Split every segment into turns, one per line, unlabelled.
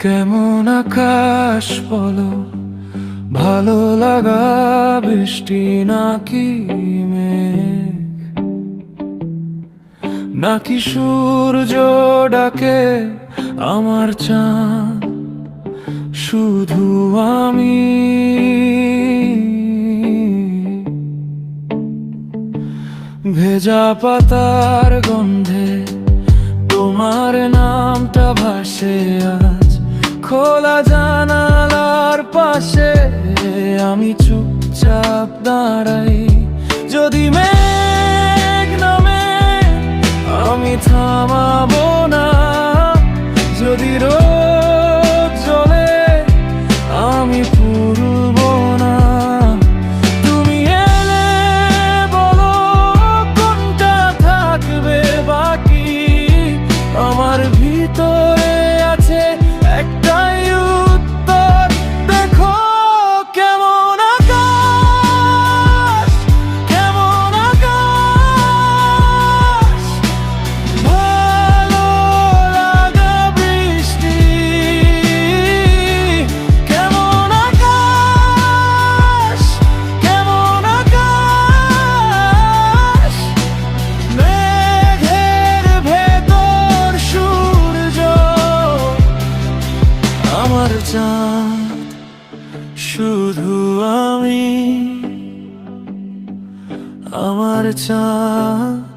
কেমন আকাশ বলো, ভালো লাগা বৃষ্টি নাকি মেঘ, নাকি সূর্য ডাকে আমার চাঁদ শুধু আমি। ভেজা পাতার গন্ধে তোমার নামটা ভাসে আজ খোলা জানালার পাশে। আমি চুপচাপ দাঁড়াই, যদি মেঘ নামে আমি থামাবো না, যদি রোদ জ্বলে আমি পুরবো না। তুমি এলে বলো কোনটা থাকবে বাকি, আমার ভিতরে আছে একটাই উত্তর। দেখো কেমন আকাশ, কেমন আকাশ, ভালো লাগা বৃষ্টি। কেমন আকাশ, কেমন আকাশ, মেঘের ভেতর সূর্য আমার চাঁদ শুধু আমি। আমার চাঁদ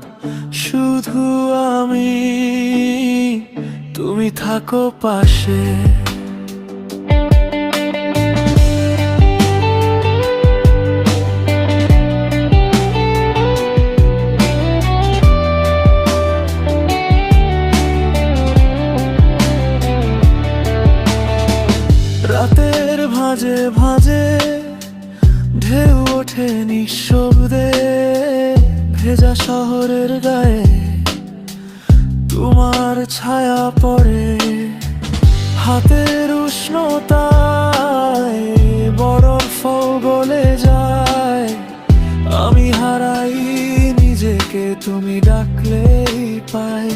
শুধু আমি, তুমি থাকো পাশে। রাতের ভাঁজে ভাঁজে ঢেউ ওঠে নিঃশব্দে, ভেজা শহরের গায়ে তোমার ছায়া পড়ে। হাতের উষ্ণতায় বরফ গলে যায়, আমি হারাই নিজেকে, তুমি ডাকলেই পাই।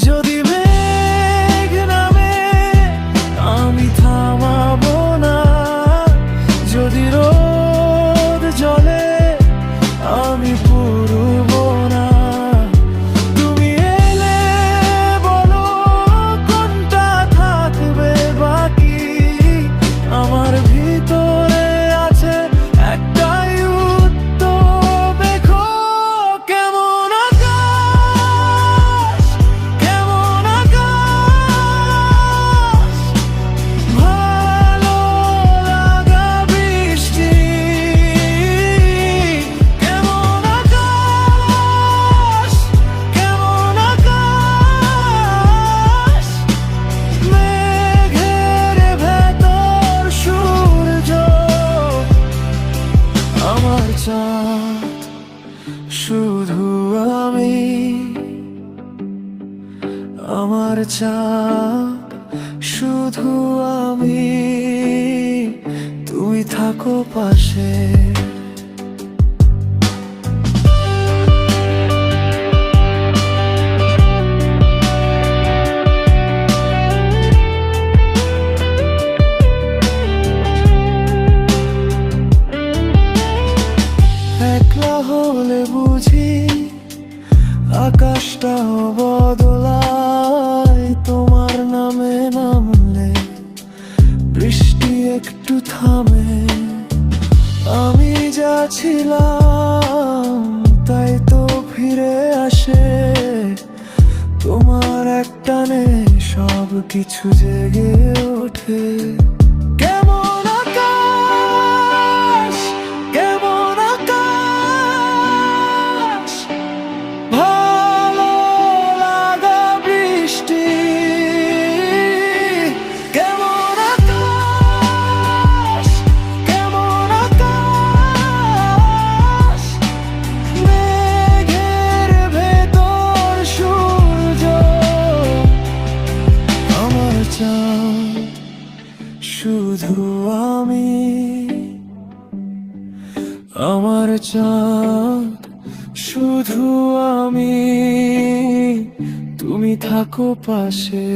যদি মেঘ নামে আমি থামাবো না, যদি রোদ জ্বলে আমি পুরবো না। তুমি এলে বলো কোনটা থাকবে বাকি, আমার ভিতরে আছে একটাই উত্তর। দেখো কেমন আকাশ, কেমন আকাশ, ভালো লাগা বৃষ্টি। কেমন আকাশ, কেমন আকাশ, মেঘের ভেতর সূর্য আমার চাঁদ শুধু আমি। আমার চাঁদ শুধু আমি, তুমি থাকো পাশে। একলা হলে বুঝি আকাশটাও বদলায়, তোমার নামে নামলে বৃষ্টি একটু থামে। আমি যা ছিলাম তাই তো ফিরে আসে, তোমার এক টানে সব কিছু জেগে ওঠে। কেমন আকাশ, কেমন আকাশ, ভালো লাগা বৃষ্টি। কেমন আকাশ, কেমন আকাশ, মেঘের ভেতর সূর্য আমার চাঁদ শুধু আমি। আমার চাঁদ শুধু আমি, তুমি থাকো পাশে।